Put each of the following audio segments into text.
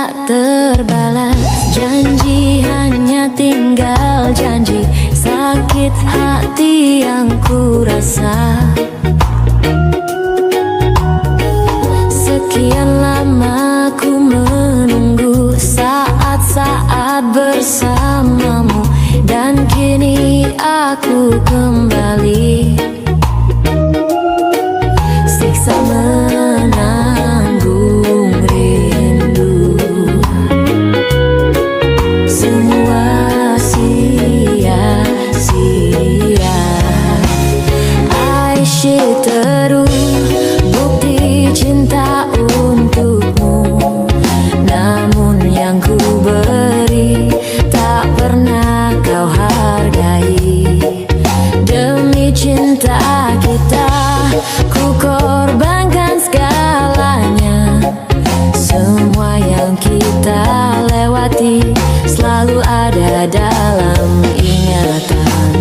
tak terbalas. Janji hanya tinggal janji, sakit hati yang ku rasa. Sekian lama ku menunggu saat-saat bersamamu, dan kini aku kembali. Siksa menanggung rindu, semua sia-sia. Aisyah terus bukti cinta untukmu, namun yang ku beri tak pernah kau hargai. Demi cinta kita ku korbankan segalanya. Semua yang kita lewati selalu ada dalam ingatan.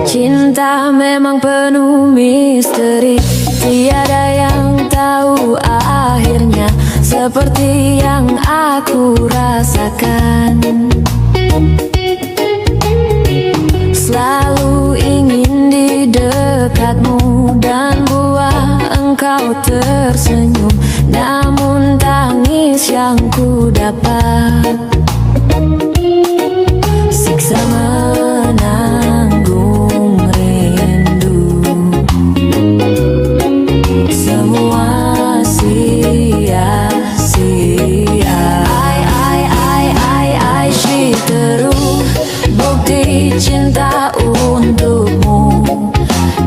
Cinta memang penuh misteri, tiada yang tahu akhirnya. Seperti yang aku rasakan, selalu ingin di dekatmu dan buat engkau tersenyum, namun tangis yang ku dapat. Siksa menanggung rindu, semua sia-sia. Aisyah terus bukti cinta untukmu,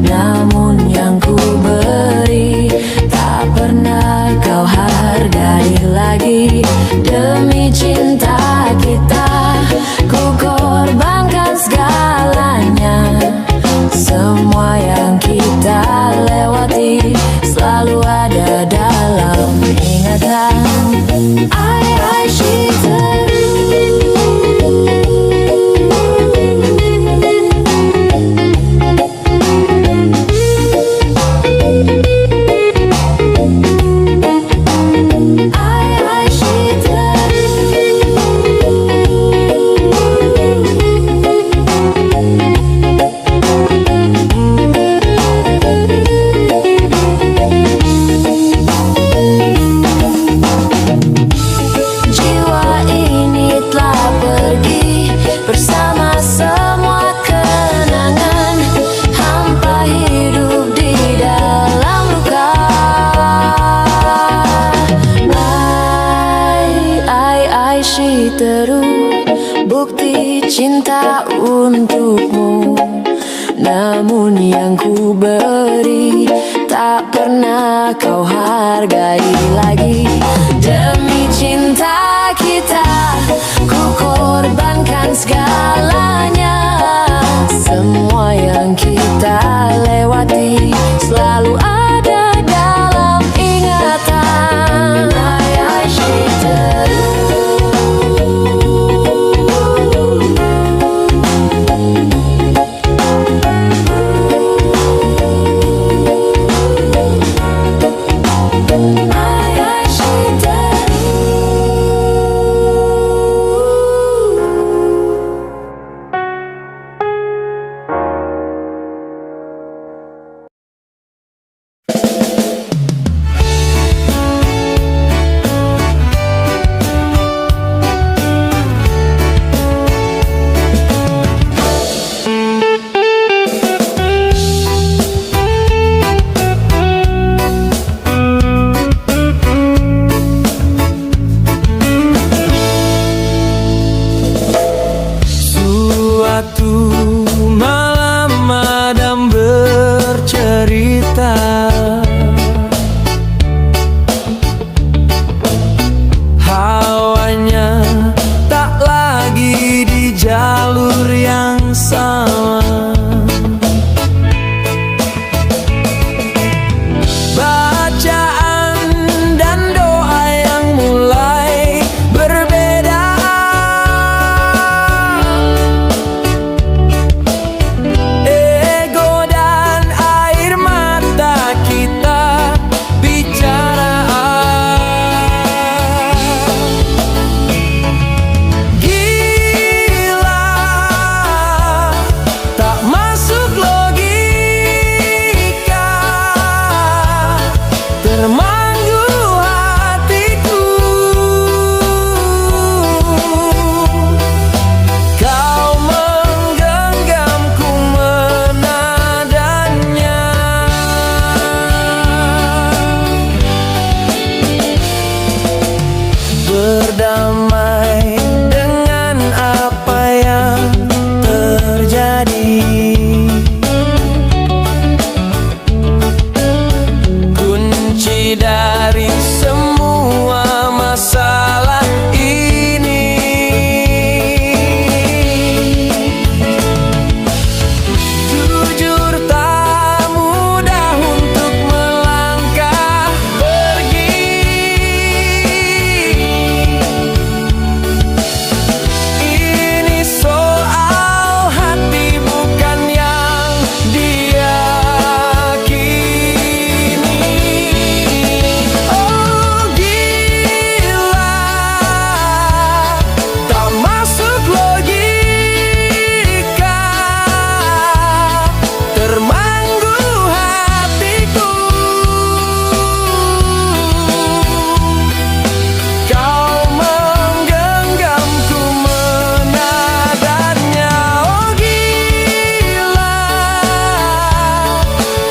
namun yang ku beri tak pernah kau hargai lagi. Demi cinta kita ku korbankan segalanya. Semua yang kita lewati selalu ada dalam ingatan. Aisyah terus. Terus bukti cinta untukmu, namun yang ku beri tak pernah kau hargai lagi. Demi cinta kita ku korbankan segalanya. Semua yang kita lewati selalu ada dalam ingatan. Aisyah terus. tak masuk logika, termanggu hatiku. Kau menggenggamku menadanya, berdamai dengan apa yang terjadi. Kunci dari semua masalah ini, jujur tak mudah untuk melangkah pergi. Ini soal hati bukan yang diyakini. Oh gila, tak masuk logika, termanggu hatiku. Kau menggenggamku menadanya. Oh gila,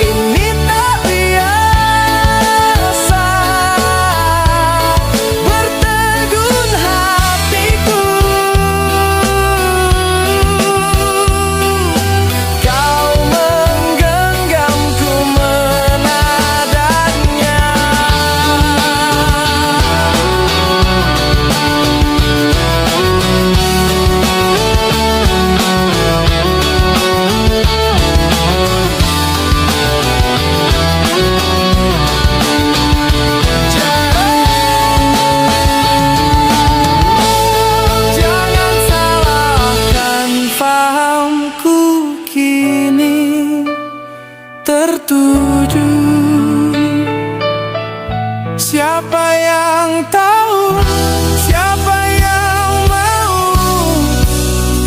ini tak biasa, bertegun hatiku. Kau menggenggamku menadanya. Jangan salahkan fahamku kini tertuju. Siapa yang tahu, siapa yang mau?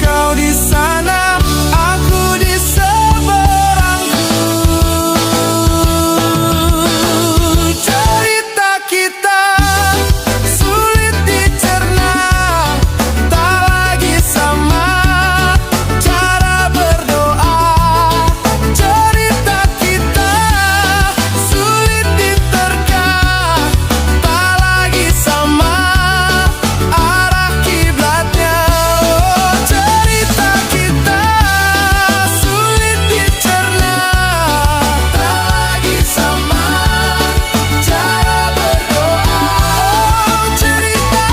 Kau di sana, aku di seberangku. Cerita kita sulit dicerna, tak lagi sama cara berdoa. Cerita kita sulit diterka, tak lagi sama arah kiblatnya. Oh, cerita kita sulit dicerna, tak lagi sama cara berdoa. Oh, cerita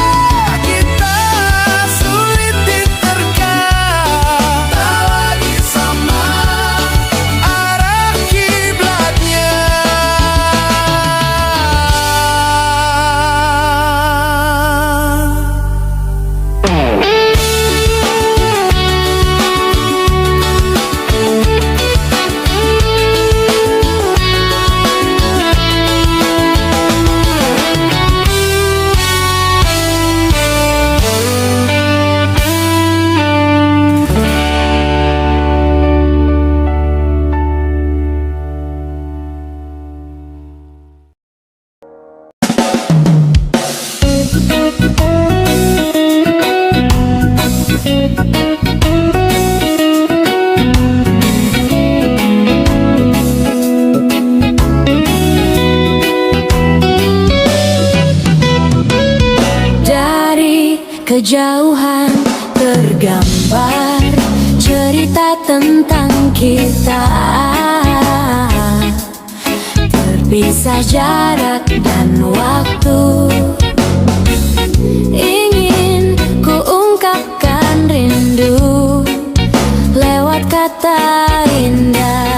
kita sulit diterka, tak lagi sama arah kiblatnya. Dari kejauhan tergambar cerita tentang kita, terpisah jarak dan waktu. Ingin ku ungkapkan rindu lewat kata indah,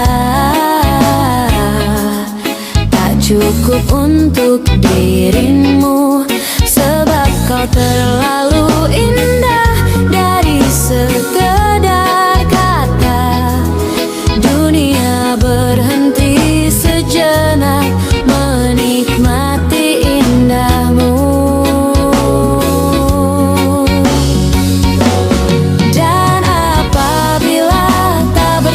tak cukup untuk dirimu, sebab kau terlalu indah. Dari sekedar kata, dunia berhenti sejenak menikmati indahmu. Dan apabila tak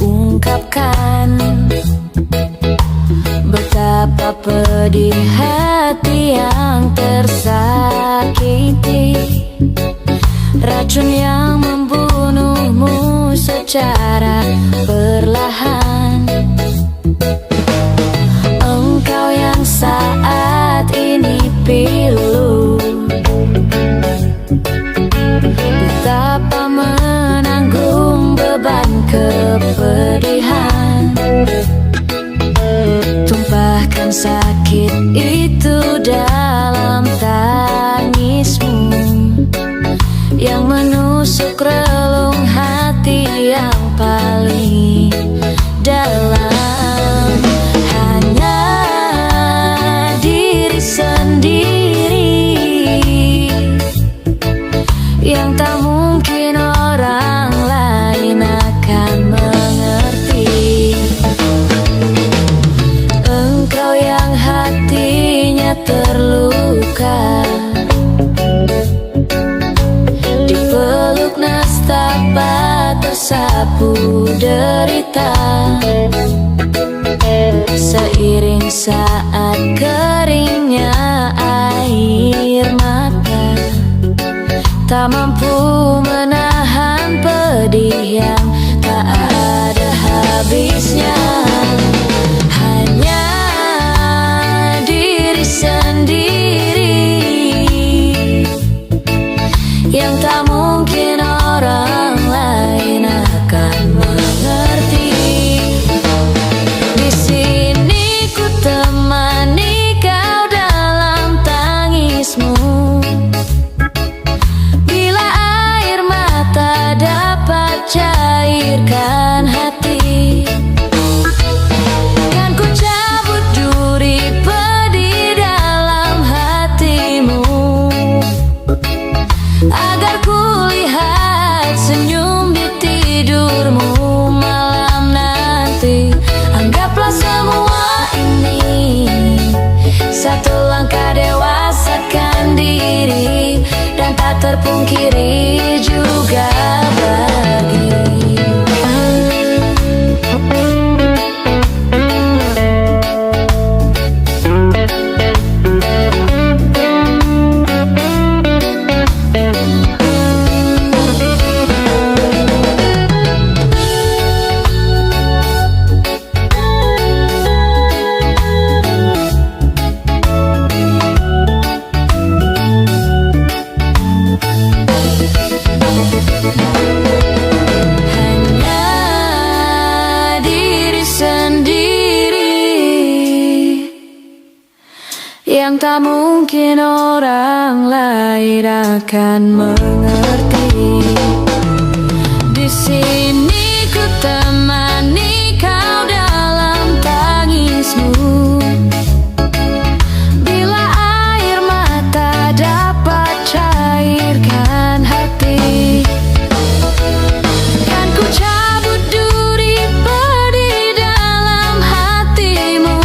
ungkapkan betapa pedih hati yang tersakiti, racun yang membunuhmu secara perlahan. Engkau yang saat ini pilu, betapa menanggung beban kepedihan. Tumpahkan sakit itu dalam tangismu yang menusuk relung hati yang paling dalam. Hanya diri sendiri yang tak mungkin orang lain akan mengerti. Engkau yang hatinya terluka, dipeluk nestapa tersapu derita. Seiring saat keringnya air mata, tak mampu menahan pedih yang tak ada habisnya. Hanya diri sendiri yang tak mungkin orang lain akan mengerti. Di sini ku temani kau dalam tangismu, bila air mata dapat cairkan hati. Kan ku cabut duri pedih dalam hatimu, agar ku lihat senyum di tidurmu malam nanti. Anggaplah semua ini satu langkah dewasakan diri, dan tak terpungkiri juga bagi yang tak mungkin orang lain akan mengerti. Di sini ku temani kau dalam tangismu, bila air mata dapat cairkan hati. Kan ku cabut duri pedih dalam hatimu,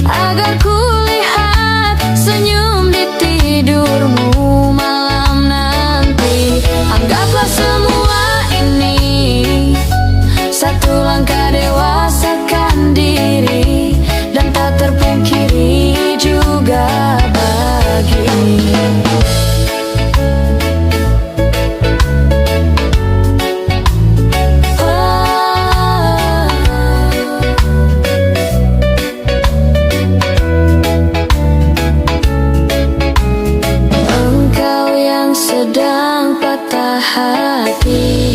agar ku lihat senyum di tidurmu malam nanti. Anggaplah semua ini satu langkah dewasakan diri, dan tak terpungkiri juga bagi sedang patah hati.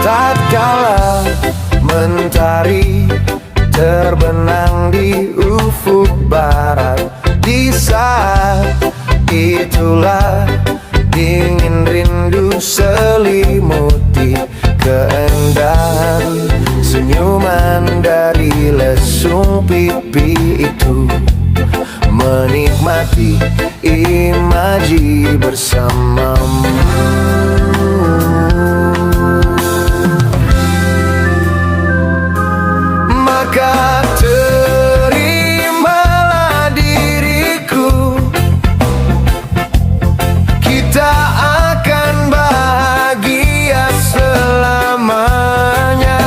Tatkala mentari terbenang di ufuk barat, di saat itulah dingin rindu selimuti keindahan senyuman dari lesung pipi itu. menikmati imaji bersamamu. Maka terimalah diriku, kita akan bahagia selamanya.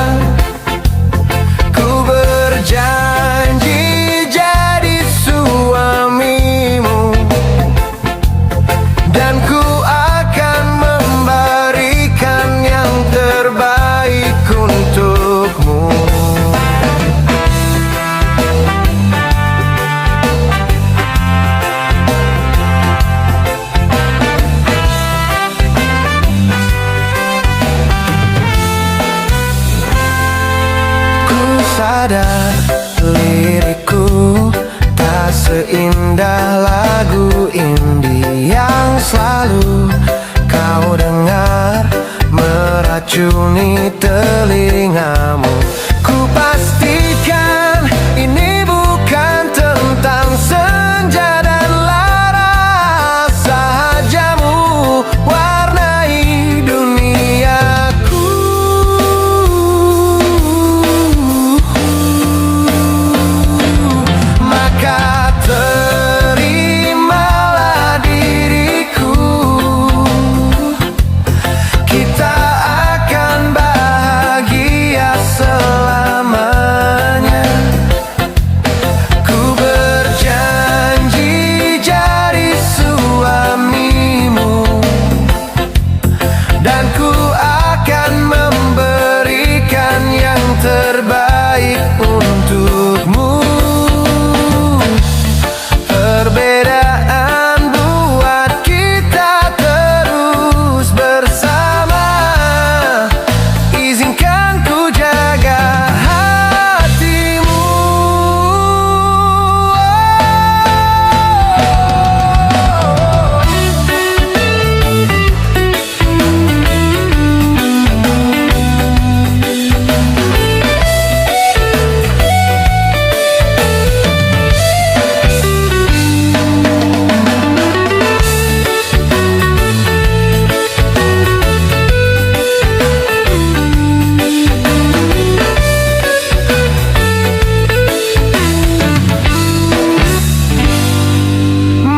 Ku berjanji jadi suamimu, dan ku akan memberikan yang terbaik untukmu. Sadar lirikku tak seindah lagu indie yang selalu kau dengar meracuni telingamu. Ku pastikan ini bukan tentang senja dan lara sahajamu warnai duniaku. Maka terimalah diriku, kita akan bahagia selamanya. Ku berjanji jadi suamimu, dan ku akan memberikan yang terbaik untukmu. Perbedaan buat kita terus bersama. Izinkan ku jaga hatimu.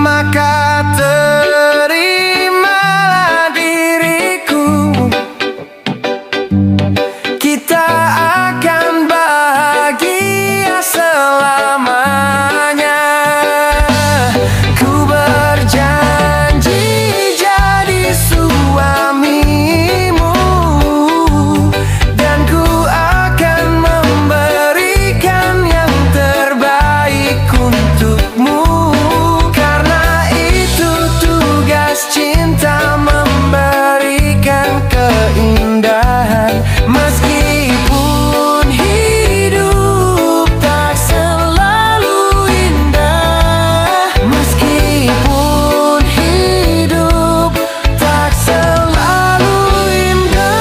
Maka terimalah diriku, kita akan bahagia selamanya. Ku berjanji jadi suamimu, dan ku akan memberikan yang terbaik untukmu. Cinta memberikan keindahan, meskipun hidup tak selalu indah. Meskipun hidup tak selalu indah.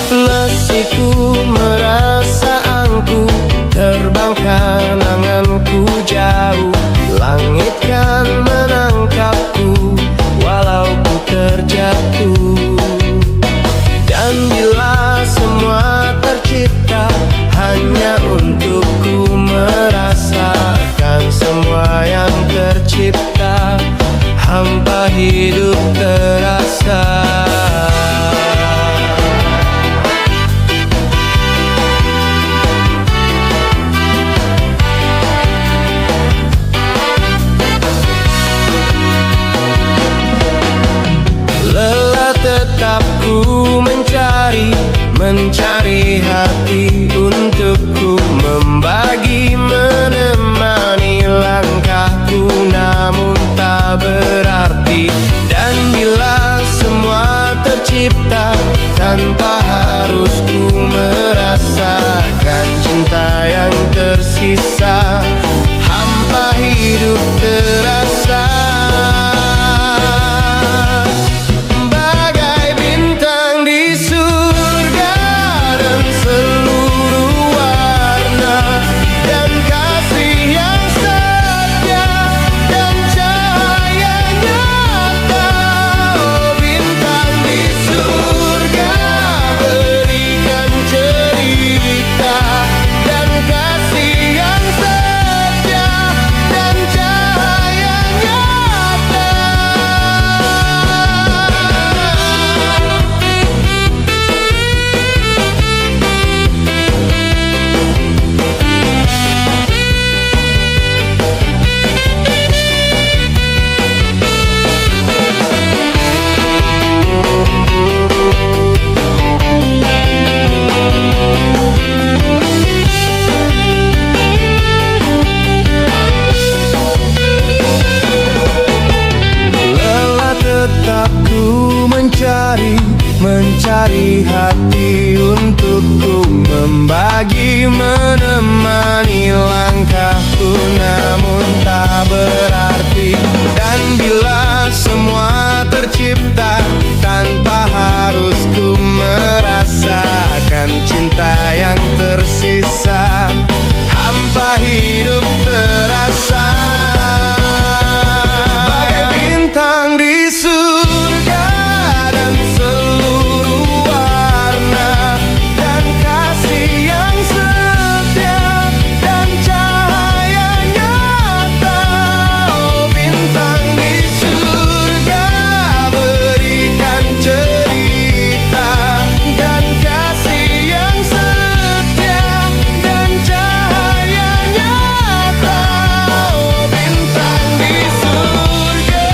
Lesiku merasa angku, terbangkan anganku jauh. Langit kan menangkapku walau ku terjatuh. Dan bila semua tercipta hanya untukku merasakan semua yang tercipta, hampa hidup terasa. Tetap ku mencari hati untuk mencari hati untukku, membagi, menemani langkahku, namun tak berarti. Dan bila semua tercipta tanpa harus ku merasakan cinta yang tersisa, hampa hidup terasa bagai bintang di surga, dan seluruh warna, dan kasih yang setia, dan cahaya nyata. Oh, bintang di surga, berikan cerita, dan kasih yang setia, dan cahaya nyata. Oh, bintang di surga,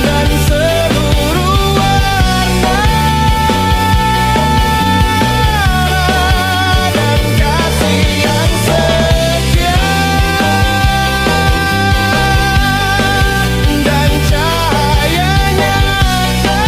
dan seluruh warna, dan kasih yang setia, dan cahaya nyata.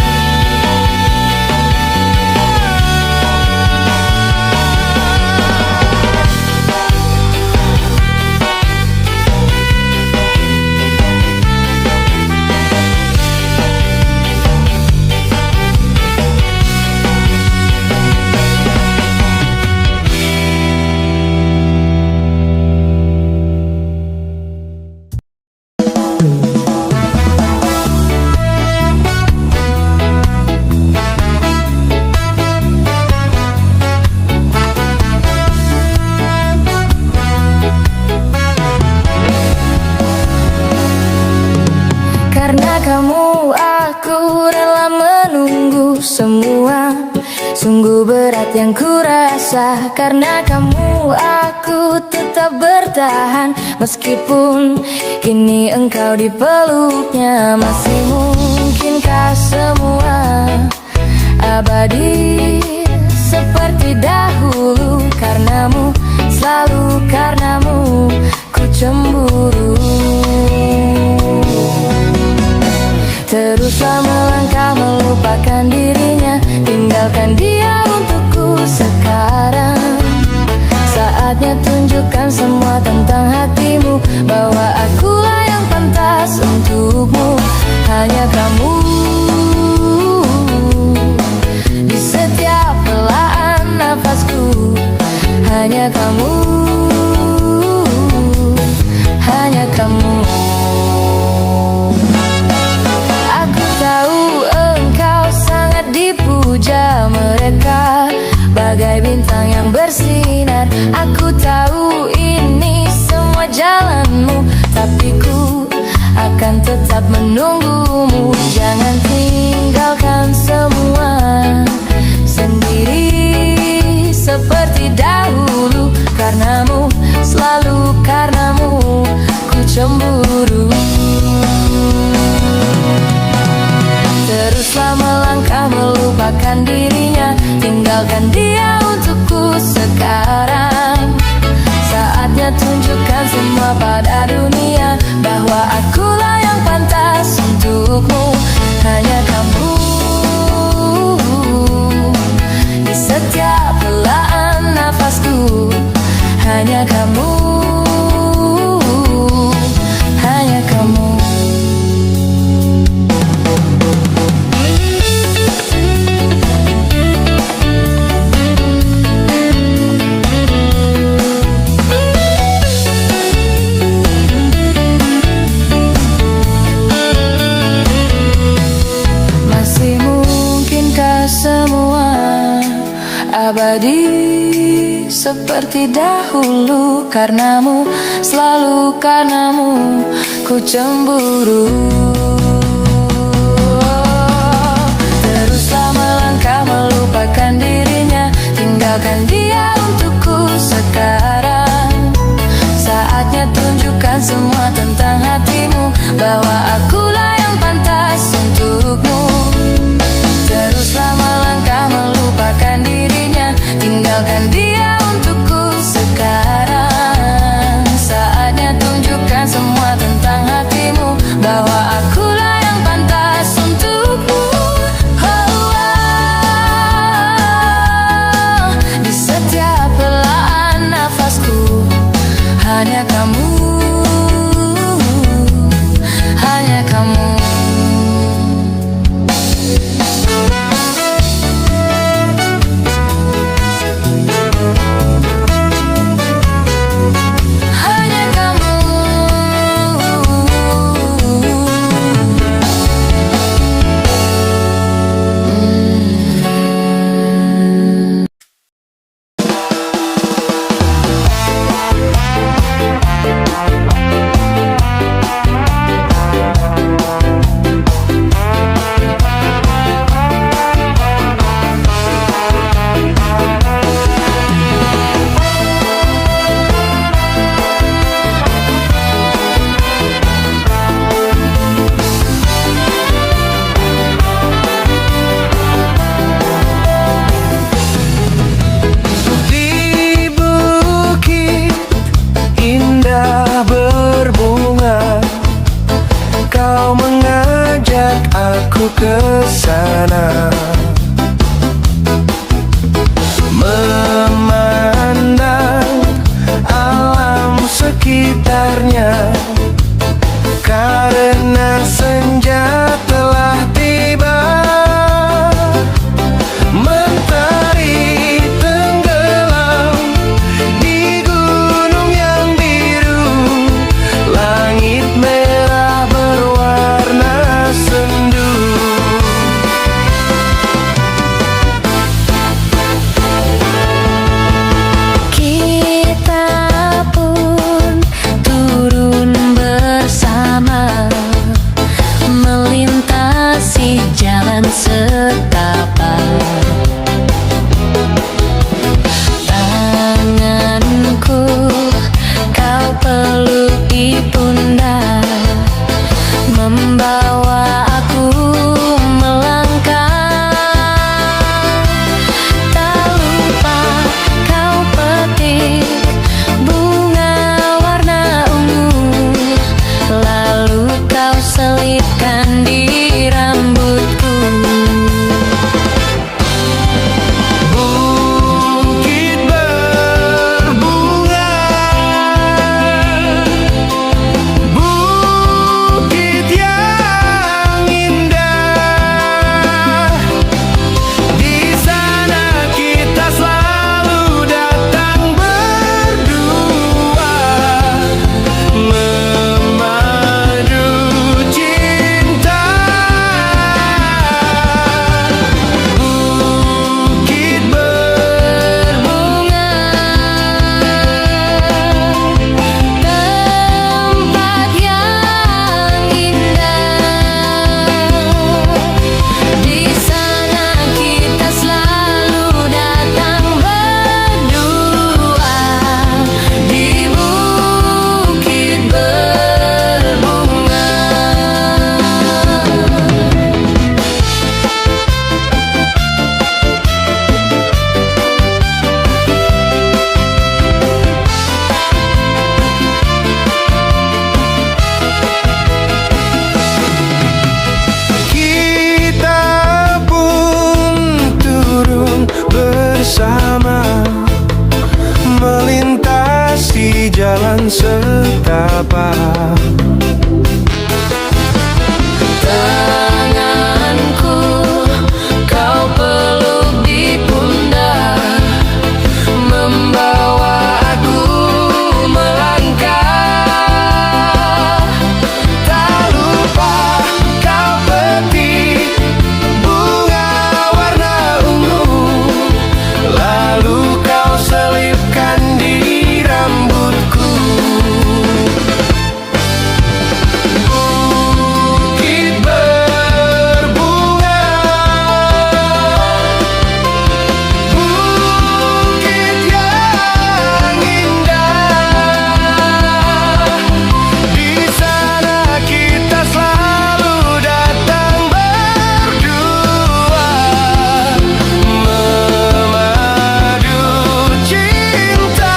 Karena kamu aku rela menunggu semua. Sungguh berat yang kurasa. Karena kamu aku tetap bertahan, meskipun kini engkau di peluknya. Masih mungkinkah semua abadi seperti dahulu? Karenamu, selalu karenamu ku cemburu. Teruslah melangkah melupakan dirinya, tinggalkan dia untukku sekarang. Saatnya tunjukkan semua tentang hatimu, bahwa akulah yang pantas untukmu. Hanya kamu di setiap helaan nafasku. Hanya kamu, hanya kamu. Aku tahu engkau sangat dipuja mereka, bagai bintang yang bersinar. Aku tahu ini semua jalanmu, tapi ku akan tetap menunggumu. Jangan tinggalkan semua sendiri seperti dahulu. Karenamu, selalu karenamu ku cemburu. Teruslah melangkah melupakan dirinya, tinggalkan dia untukku sekarang. Saatnya tunjukkan semua pada dunia, bahwa akulah yang pantas untukmu. Hanya kamu di setiap helaan nafasku. Hanya kamu, hanya kamu. Abadi seperti dahulu. Karenamu, selalu karenamu ku cemburu. Teruslah melangkah melupakan dirinya, tinggalkan dia untukku sekarang. Saatnya tunjukkan semua tentang hatimu, bahwa akulah yang pantas untukmu. Teruslah melangkah melupakan dirinya, tinggalkan dia untukku sekarang. Saatnya tunjukkan semua tentang hatimu, bahwa akulah yang pantas untukmu. setapak. Tanganku kau peluk di pundak, membawa aku melangkah. Tak lupa kau petik bunga warna ungu, lalu kau selipkan di rambutku. Bukit berbunga, bukit yang indah. Di sana kita selalu datang berdua, memadu cinta.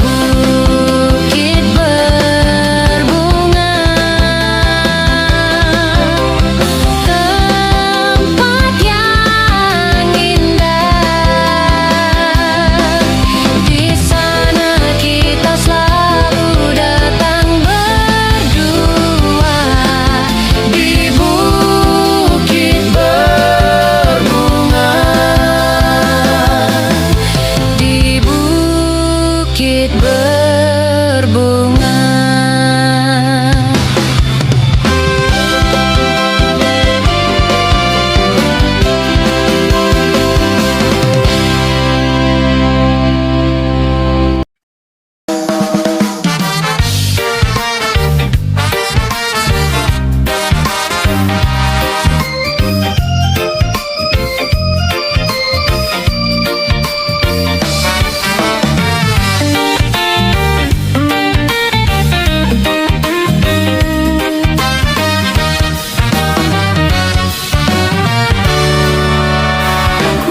Bukit berbunga, tempat yang indah. Di sana kita selalu datang berdua, di bukit berbunga, di bukit berbunga.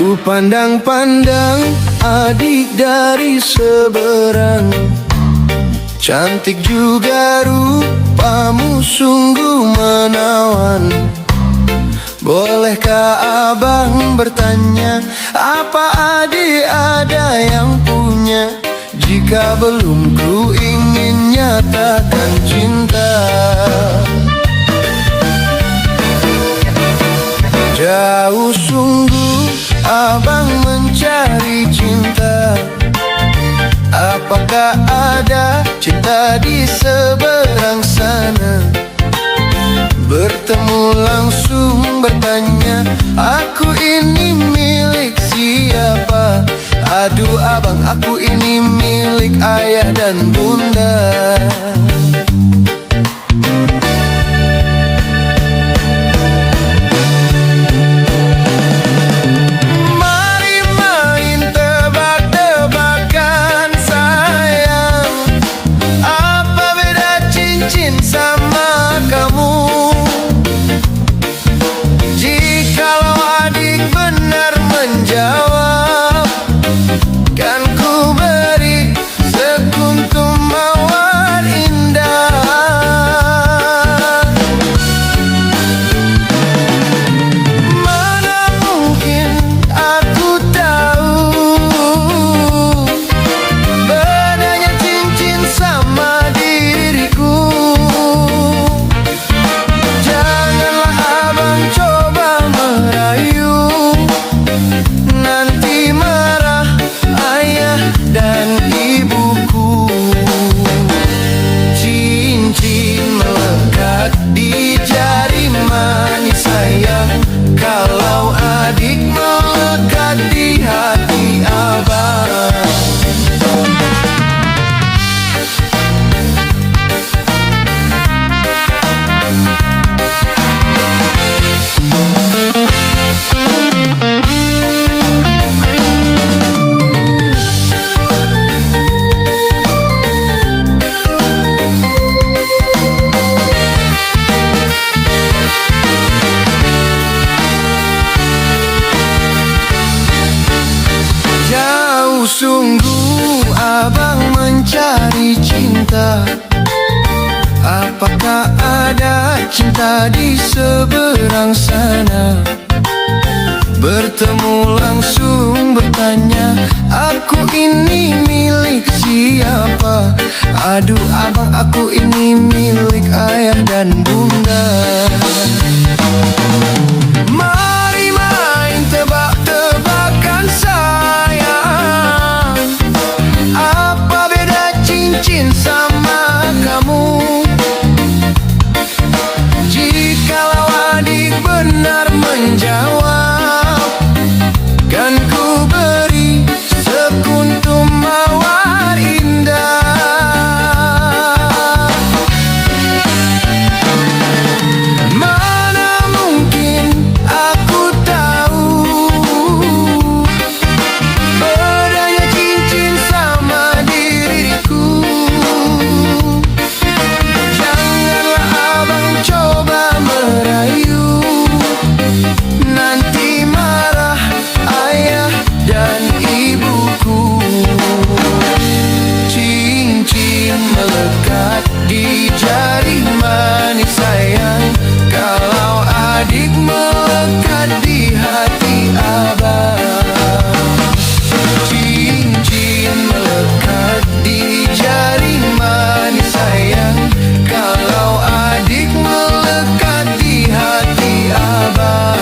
Ku pandang-pandang adik dari seberang, cantik juga rupamu sungguh menawan. Bolehkah abang bertanya, apa adik ada yang punya? Jika belum, ku ingin nyatakan cinta. Jauh sungguh abang mencari cinta. Apakah ada cinta di seberang sana? Bertemu langsung bertanya, aku ini milik siapa? Aduh abang, aku ini milik ayah dan bunda. Mari main tebak-tebakan sayang, apa beda cincin sama kamu? Jikalau adik benar menjawab, kan ku beri sekuntum mawar indah. Mana mungkin aku tahu bedanya cincin sama diriku. Janganlah abang coba merayu, nanti marah ayah dan ibuku. Cincin melekat di jari manis sayang, kalau adik melekat di hati abang. Jauh sungguh abang mencari cinta. Apakah ada cinta di seberang sana? Bertemu langsung bertanya, aku ini milik siapa? Aduh abang, aku ini milik ayah dan bunda. Mari main tebak-tebakan sayang, apa beda cincin sama kamu? Jikalau adik benar menjawab, kan ku beri sekuntum mawar indah. Mana mungkin aku tahu bedanya cincin sama diriku. Janganlah abang coba merayu, nanti marah ayah dan ibuku. Cincin melekat di jari manis sayang, kalau adik melekat di hati abang. Cincin melekat di jari manis sayang, kalau adik melekat di hati abang.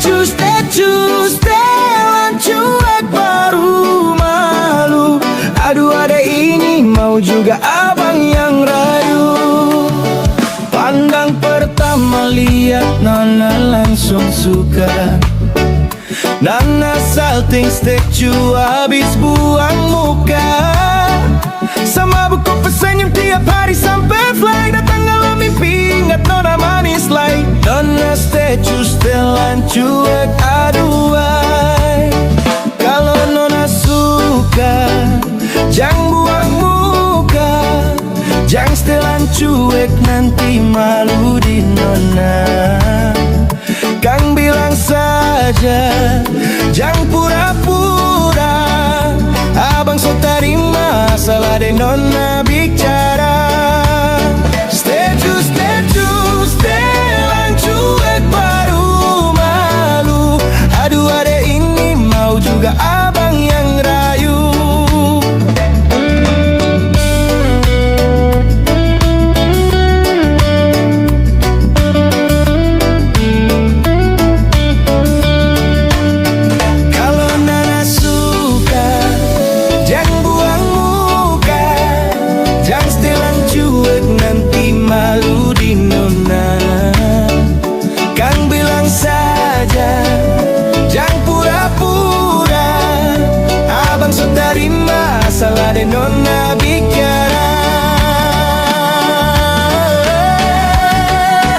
Statue, setelan cuek baru malu. Aduh adek ini mau juga abang yang rayu. Pandang pertama lihat nona langsung suka. Nana salting statue habis buang muka. Sama buku pesenyum tiap hari sampai fly. Datang dalam mimpi ingat nona manis lain. Nona statue setelan cuek aduhai. Kalau nona suka jangan buang muka. Jangan setelan cuek nanti malu di nona. Kang bilang saja jangan pura-pura. Abang so terima salah deh nona bicara. Statue, statue, setelan cuek baru malu. Aduh adek ini mau juga abang yang rayu. Kalau nana suka jangan buang muka. Jangan setelan cuek nanti malu di nona. Kang bilang saja jangan pura-pura. Abang so terima salah deh nona bicara.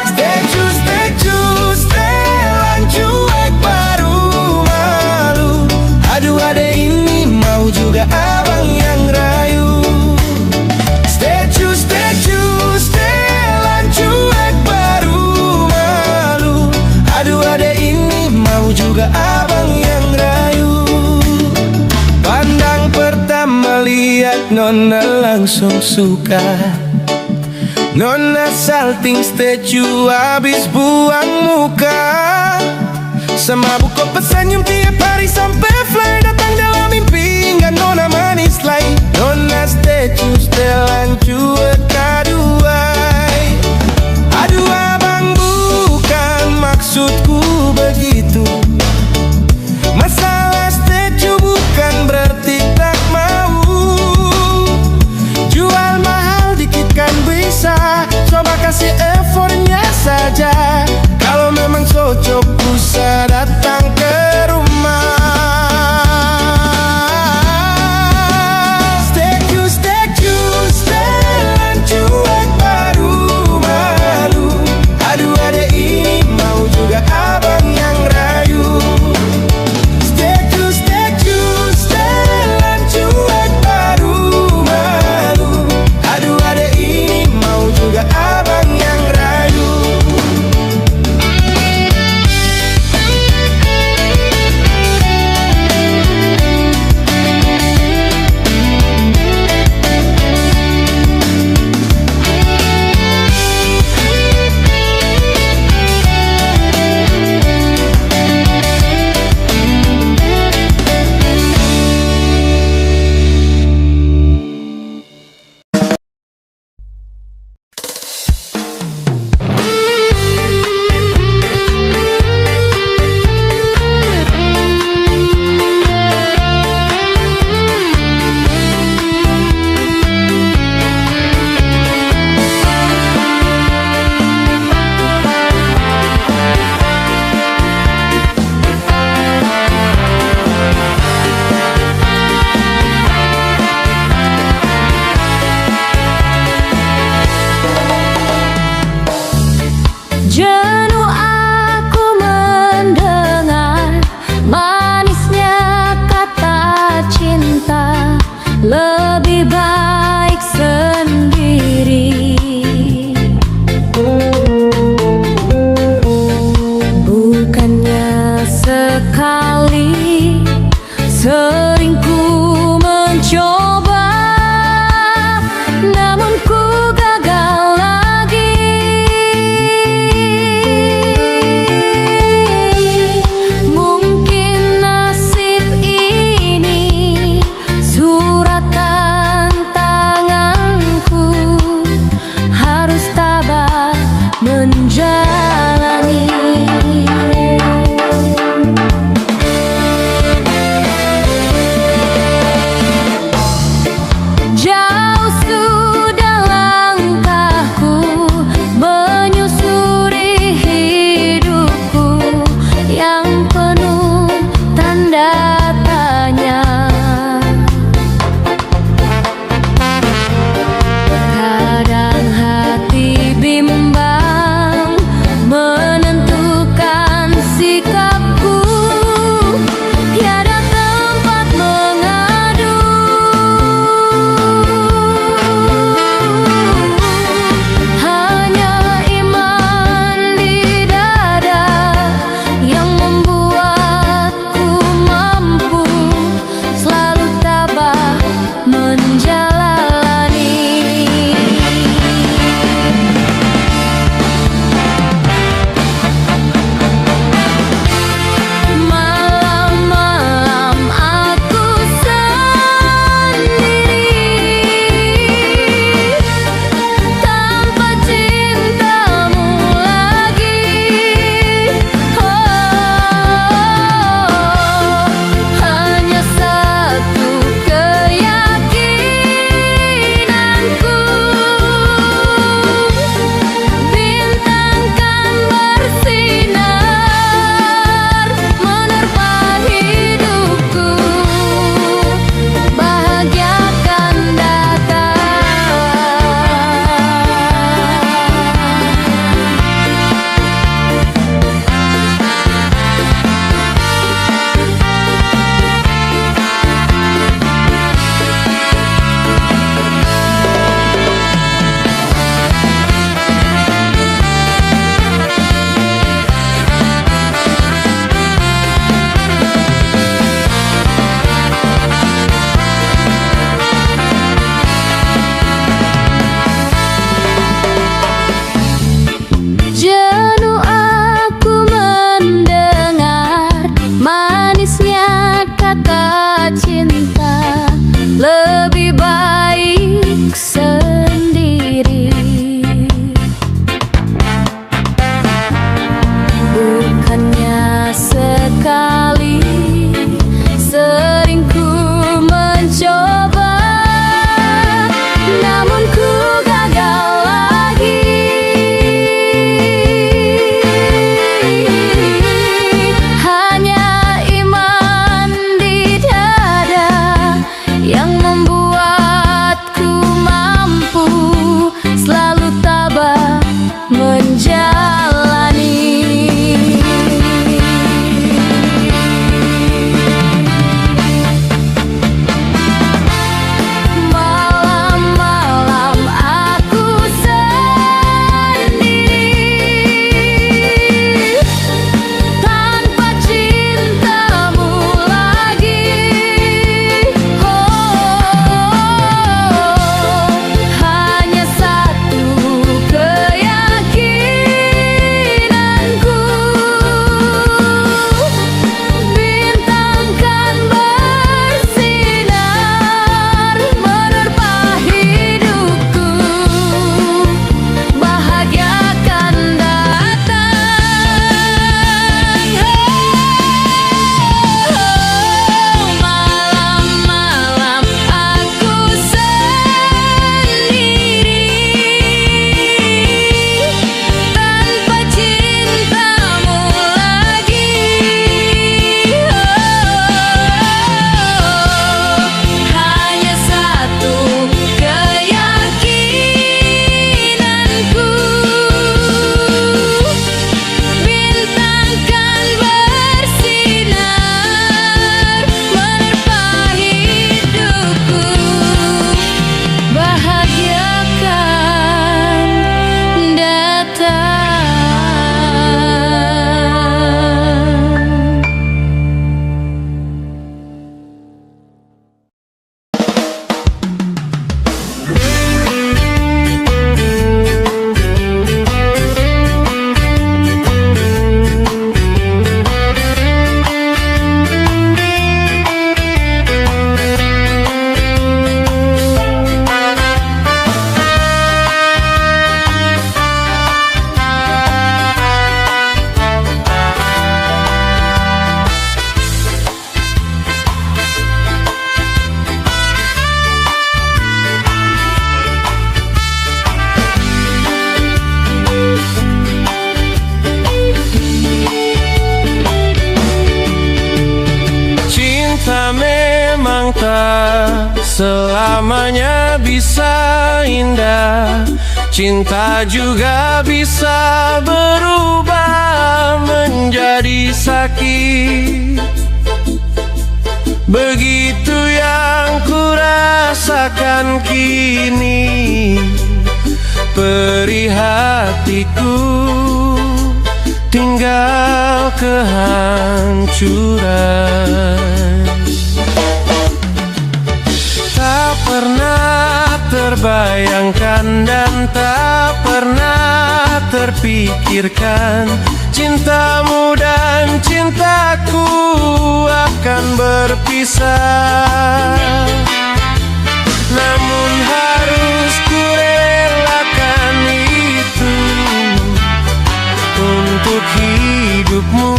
Statue, statue, setelan cuek baru malu. Aduh adek ini mau juga abang yang rayu. Statue, statue, setelan cuek baru malu. Aduh adek ini mau juga abang yang rayu. Pandang pertama lihat nona langsung suka. Nona salting statue habis buang muka. Sama buku pesenyum tiap hari sampai fly. Datang dalam mimpi ingat nona manis lain. Nona statue setelan cuek aduhai. Aduh abang bukan maksudku begitu. Masalah statue bukan berarti tak mau. Jual mahal dikit kan bisa. Coba kasih effortnya saja. Kalau memang cocok bisa datang ke rumah. Sering ku mencoba, namun ku gagal lagi. Mungkin nasib ini suratan tanganku, harus tabah menjalani. Jauh sudah langkahku menyusuri hidupku yang penuh tanda tanya. Kadang hati bimbang menentukan sikapku, tiada tempat mengadu. Hanya iman di dada yang membuatku mampu selalu tabah menjalani. Malam-malam aku sendiri, tanpa cintamu lagi. Hanya satu keyakinanku, bintang kan bersinar menerpa hidupku, bahagia kan datang. Jenuh aku mendengar manisnya kata cinta, lebih baik sendiri. Bukannya sekali, sering ku mencoba, namun ku gagal lagi. Hanya iman di dada memang tak selamanya bisa indah. Cinta juga bisa berubah menjadi sakit. Begitu yang kurasakan kini, perih hatiku tinggal kehancuran. Tak pernah terbayangkan dan tak pernah terpikirkan cintamu dan cintaku akan berpisah. Namun harus kurelakan itu untuk hidupmu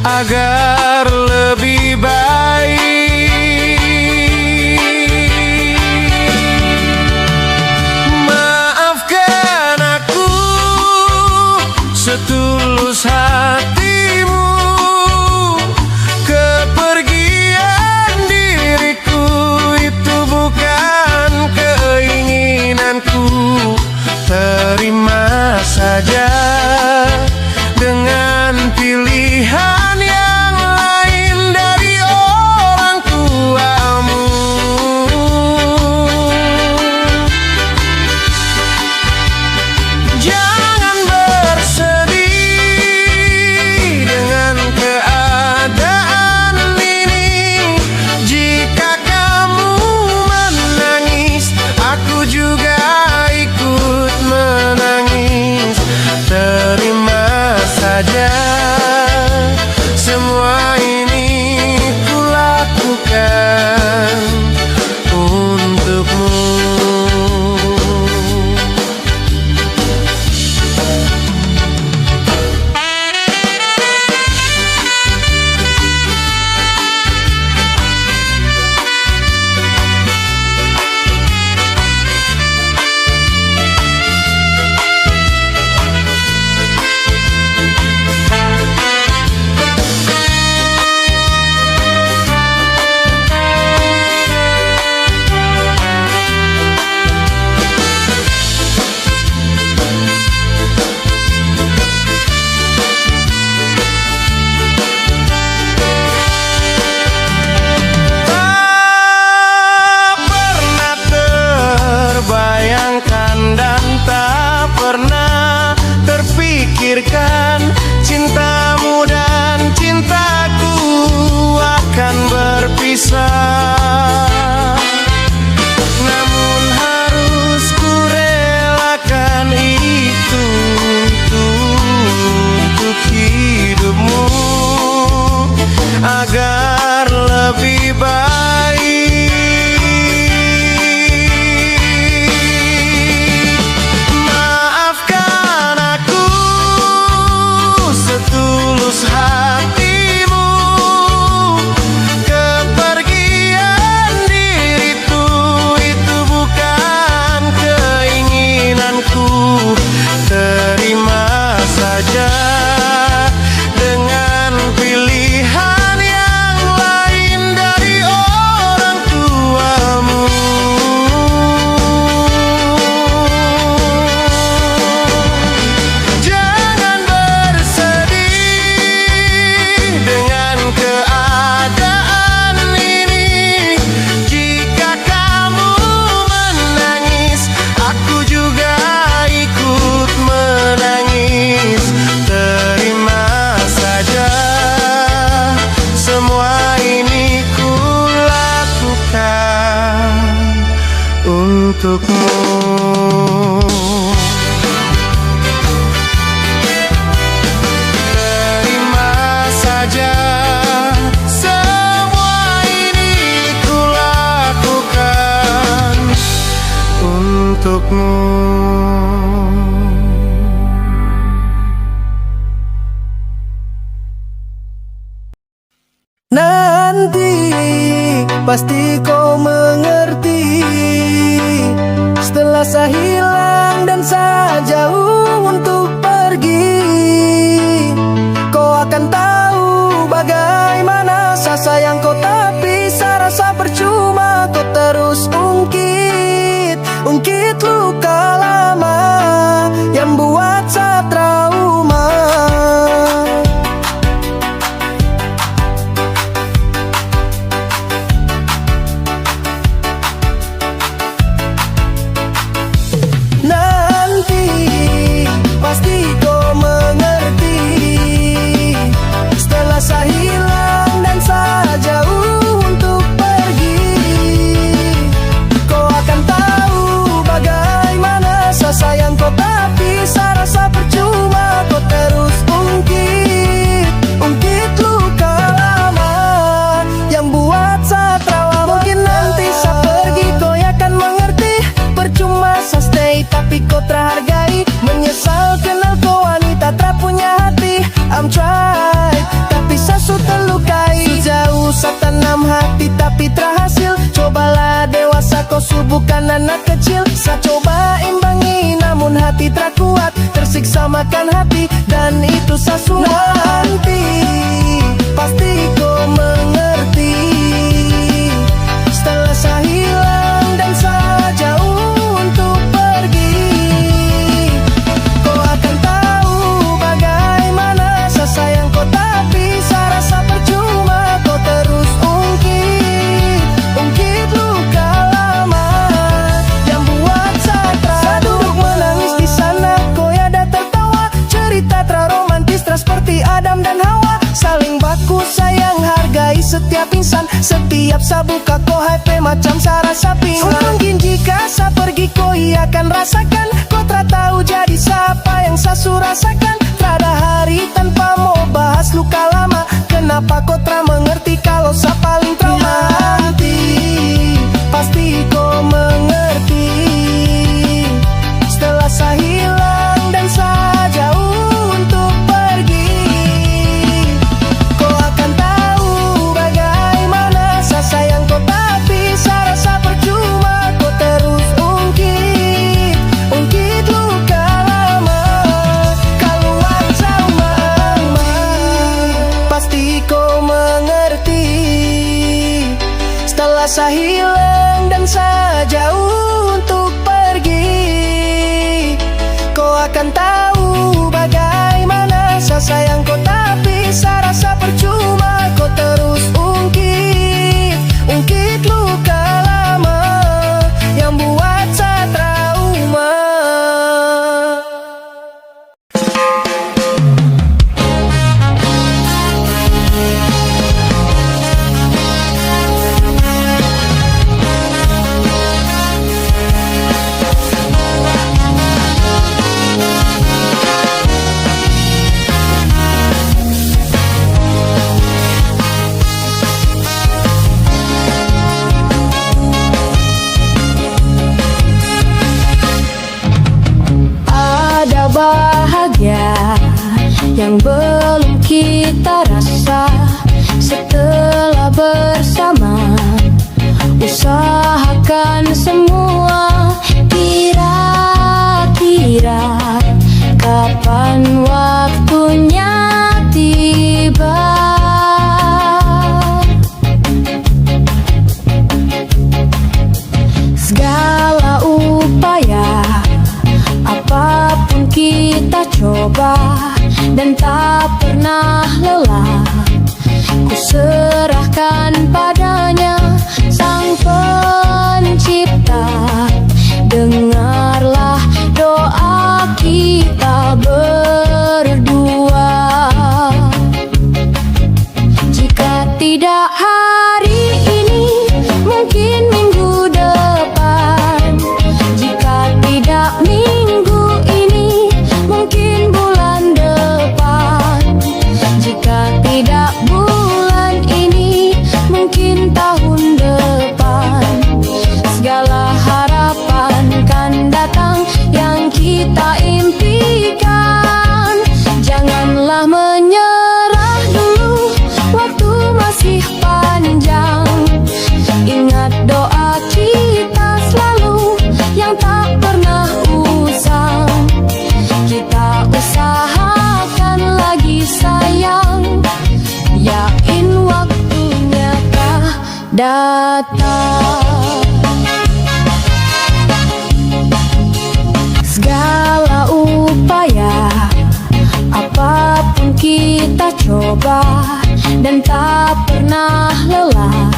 agar lebih baik. Maafkan aku setulus hatimu, kepergian diriku itu bukan keinginanku. Terima saja dengan pilihan yang lain dari orang tuamu. Jangan bersedih dengan keadaan ini. Jika kamu menangis, aku juga ikut menangis. Terima saja semua ini kulakukan untukmu. Cintamu dan cintaku akan berpisah. Namun harus kurelakan itu untuk hidupmu agar lebih baik. Tulus hatimu, kepergian diriku itu bukan keinginanku. Terima saja dengan pilihan yang lain dari orang tuamu. Jangan dengan keadaan ini. Jika kamu menangis, aku juga ikut menangis. Terima saja semua ini kulakukan untukmu. Untukmu. Nanti pasti kau mengerti, setelah saya hilang dan saya jauh untuk pergi, kau akan tahu bagaimana saya sayang menanam hati tapi terhasil. Cobalah dewasa kau bukan anak kecil. Saya coba imbangi namun hati tak kuat, tersiksa makan hati dan itu sesuatu. Nanti pasti kau mengerti. Setelah saya hilang dan saya jauh untuk pergi, kau akan tahu bagaimana saya sayang kau. Tapi saya rasa percuma kau terus ungkit luka lama yang buat saya duduk menangis di sana. Kau ada tertawa, cerita romantis seperti Adam dan Hawa. Saling baku sayang hargai setiap insan. Setiap saya buka kau HP macam saya rasa pingsan. Mungkin jika saya pergi kau akan rasakan. Kau tak tahu jadi siapa yang saya rasakan. Tak ada hari tanpa mau bahas luka lama. Kenapa kau tak mengerti kalau saya paling trauma? Nanti pasti kau mengerti. Setelah saya hilang dan saya jauh untuk pergi, kau akan tahu bagaimana saya sayang kau. Tapi saya rasa percuma kau terus ungkit luka lama. Kalau trauma pasti kau mengerti. Setelah saya hilang dan saya jauh untuk pergi, kau akan tahu bagaimana saya sayang kau. Tapi saya rasa percuma kau terus ungkit luka lama yang buat saya trauma. Ada bahagia yang belum kita rasa. Setelah bersama usahakan semua. Kira-kira kapan waktunya tiba? Segala upaya apapun kita coba dan tak pernah lelah. Ku serahkan padanya Sang Pencipta. Dengarlah doa kita berdua. Jika tidak hari ini, mungkin minggu depan. Jika tidak minggu ini, mungkin bulan depan. Jika tidak bulan ini, mungkin tahun depan. Segala harapan kan datang yang kita impikan. Janganlah menyerah dulu, waktu masih panjang. Ingat doa kita selalu yang tak pernah usang. Kita usahakan lagi sayang, yakin waktunya kah datang. Segala upaya apapun kita coba dan tak pernah lelah.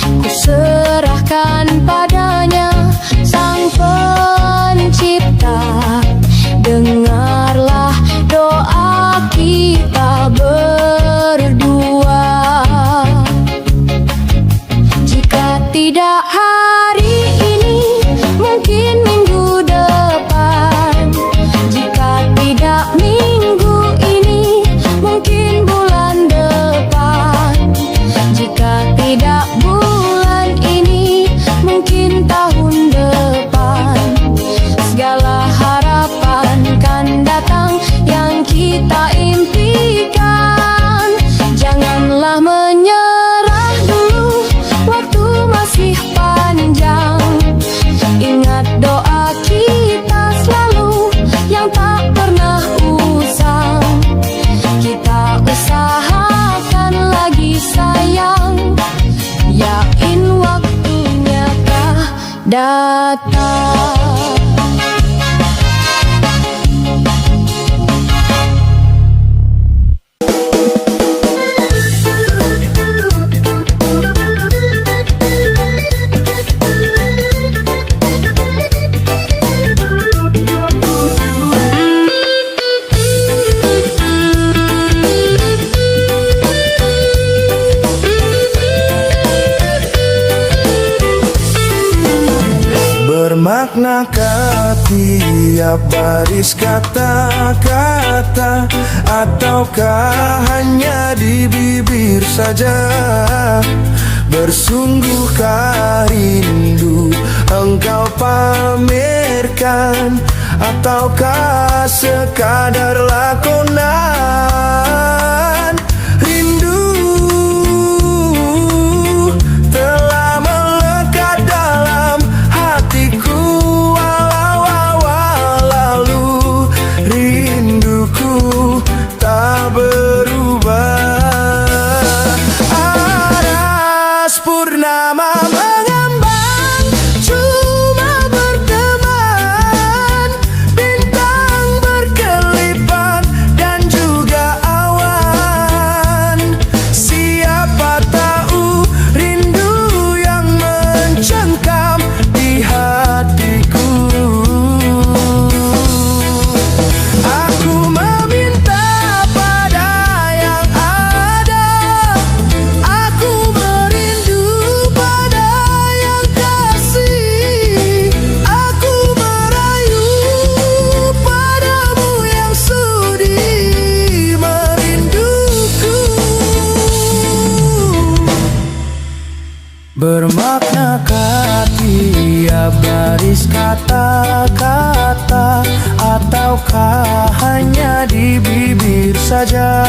Ku serahkan padanya Sang Pencipta. Dengarlah doa kita berdua. Jika tidak hari ini, mungkin minggu depan. Jika tidak minggu ini, mungkin bulan depan. Jika tidak bulan ini, mungkin tahun depan. Segala harapan kan Bermaknakah tiap baris kata-kata, ataukah hanya di bibir saja? Bersungguhkah rindu engkau pamerkan, ataukah sekadar lakonan? Rindu telah melekat dalam hatiku walau lalu. Rinduku tak berubah. Aras purnama mengambang, cuma berteman. Bintang berkelipan dan juga awan. Siapa tahu rindu yang mencengkam di hatiku. Aku meminta pada yang ada, aku merindu pada yang kasih. Aku merayu padamu yang sudi merinduku. Bermaknakah tiap baris kata-kata, ataukah hanya di bibir saja?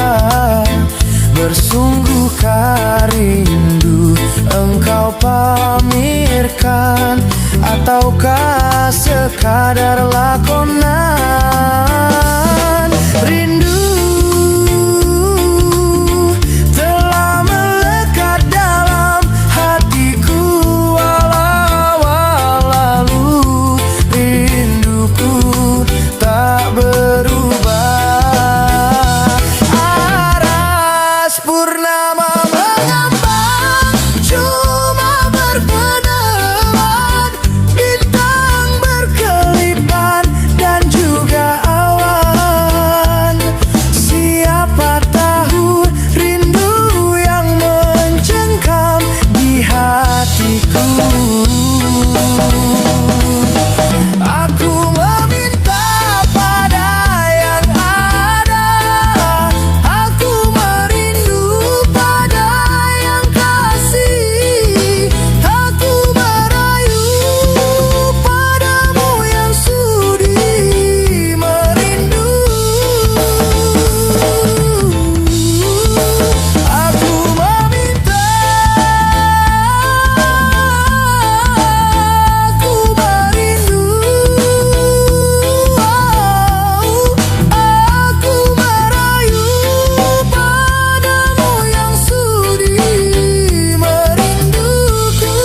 Bersungguhkah rindu engkau pamerkan, ataukah sekadar lakonan? Rindu telah melekat dalam hatiku walau lalu. Rinduku tak berubah. Aras purnama mengambang, cuma berpeneman. Bintang berkelipan dan juga awan. Siapa tahu rindu yang mencengkam di hatiku. Aku meminta pada yang ada, aku merindu pada yang kasih. Aku merayu padamu yang sudi merindu. Aku meminta, aku merindu. Aku merayu padamu yang sudi merinduku.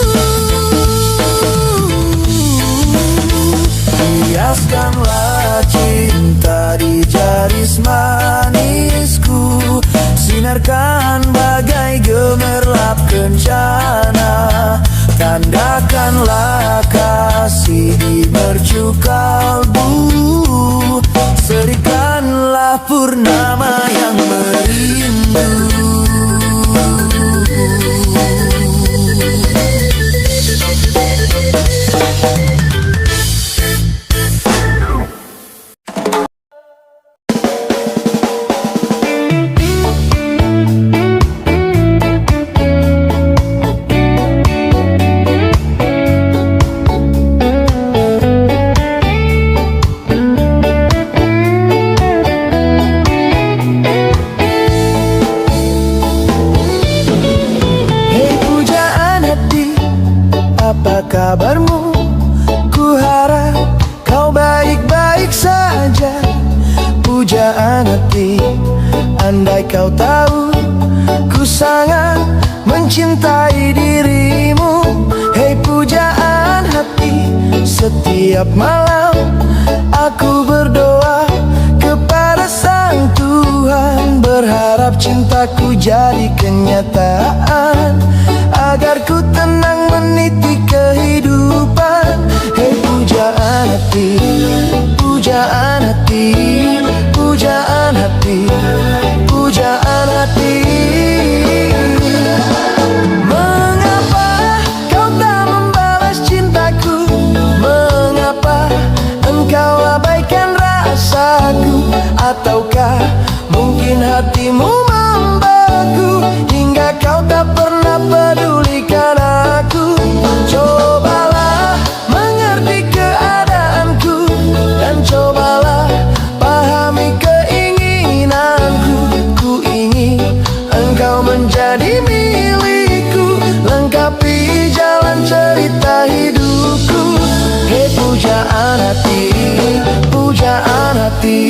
Hiaskanlah cinta di jaris manisku, sinarkan bagai gemerlap kencana. Tandakanlah kasih di mercu kalbu, serikanlah purnama yang merindu. Hei pujaan hati, apa kabarmu? Ku harap kau baik-baik saja. Pujaan hati, andai kau tahu ku sangat mencintai dirimu. Hei pujaan hati, setiap malam aku berdoa kepada Sang Tuhan, berharap cintaku jadi kenyataan, agar ku tenang meniti kehidupan. Hei pujaan hati, pujaan hati, pujaan hati, pujaan hati. Mengapa kau tak membalas cintaku? lengkapi jalan cerita hidupku. Hei pujaan hati, pujaan hati.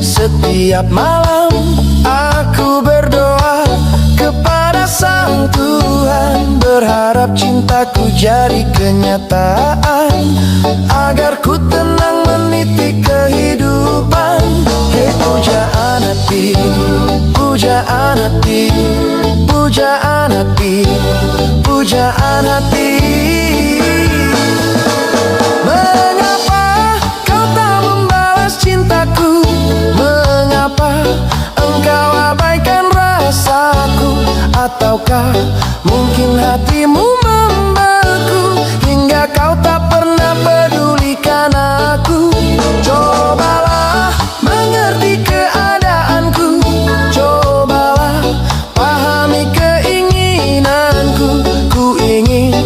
Setiap malam aku berdoa kepada Sang Tuhan, berharap cintaku jadi kenyataan, agar ku tenang meniti kehidupan. Hei pujaan hati, pujaan hati, pujaan hati, pujaan hati. Mengapa kau tak membalas cintaku? Mengapa engkau abaikan rasaku? Ataukah mungkin hatimu membeku hingga kau tak pernah pedulikan aku? Cobalah mengerti keadaanku, cobalah pahami keinginanku. Ku ingin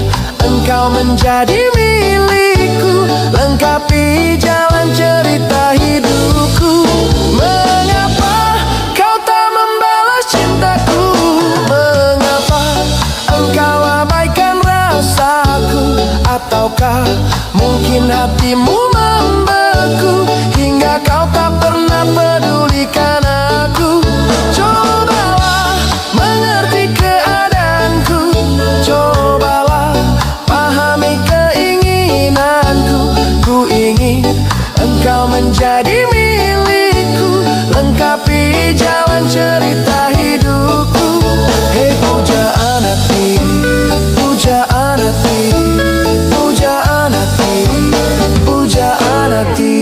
engkau menjadi milikku, lengkapi jalan cerita hidupku. Mengapa kau tak membalas cintaku? Mengapa engkau abaikan rasaku? Ataukah mungkin hatimu membeku hingga kau tak pernah pedulikan aku? Cobalah mengerti keadaanku, cobalah pahami keinginanku. Ku ingin engkau menjadi milikku, lengkapi jalan cerita hidupku. Hei pujaan hati, pujaan hati, pujaan hati, pujaan hati.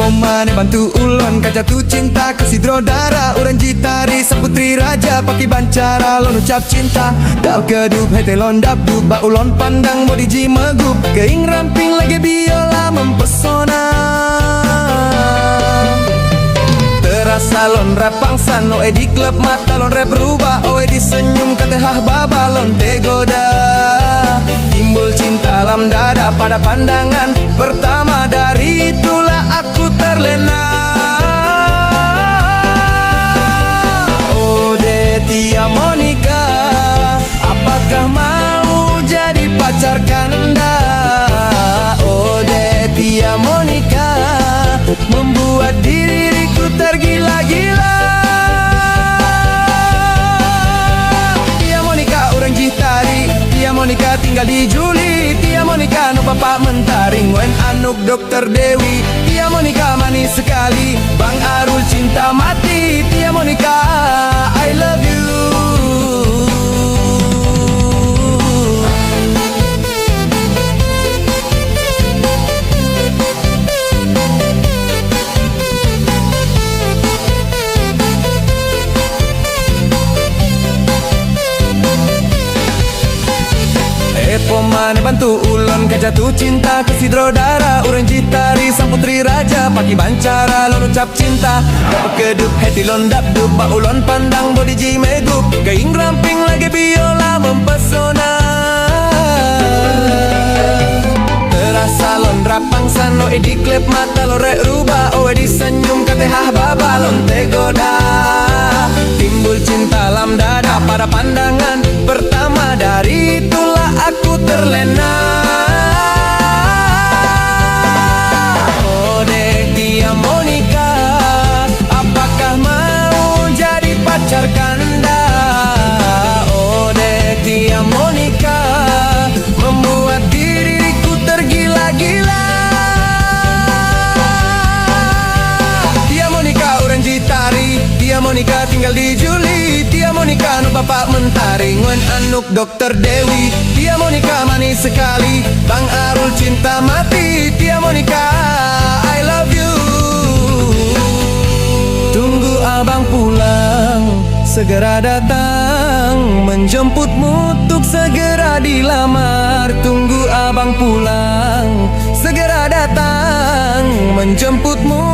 Pomane bantu ulon kaca tu cinta kasih drodara Uran jitari seputri raja paki bancara lon ucap cinta Dau kedup hete lon dap dub ba ulon pandang bodi ji megup Keing ramping lagi biola mempesona Terasa lon rap pangsan oe di klub mata lon rap rubah oe di senyum katehah baba lon tegoda Timbul cinta lam dada pada pandangan pertama dari itulah aku terlena Oh Tia Monica apakah mau jadi pacar Kanda Oh Tia Monica membuat diriku tergila-gila Tia Monica orang jitari Tia Monica tinggal di Juli Tia Monica no bapak mentaring Wen Anuk Dokter Dewi Tia Monica manis sekali Bang Arul cinta mati Tia Monica I love you Pomane bantu ulon kejatuh cinta kasih drodara Uran jitari sang putri raja paki bancara lon ucap cinta Dapat kedup heti lon dap dub ba ulon pandang bodi ji megup Keing ramping lagi biola mempesona Terasa lon rapang san oe di klep mata lo rek rubah oe di senyum katehah baba lon tegoda Timbul cinta lam dada pada pandangan pertama dari itulah aku terlena Oh Tia Monica apakah mau jadi pacar Kanda Oh Tia Monica membuat diriku tergila-gila Tia Monica orang jitari Tia Monica tinggal di Juli Tia Monica no bapak mentaring Wen Anuk Dokter Dewi Tia Monica manis sekali Bang Arul cinta mati Tia Monica I love you Tunggu abang pulang segera datang menjemputmu untuk segera dilamar Tunggu abang pulang segera datang menjemputmu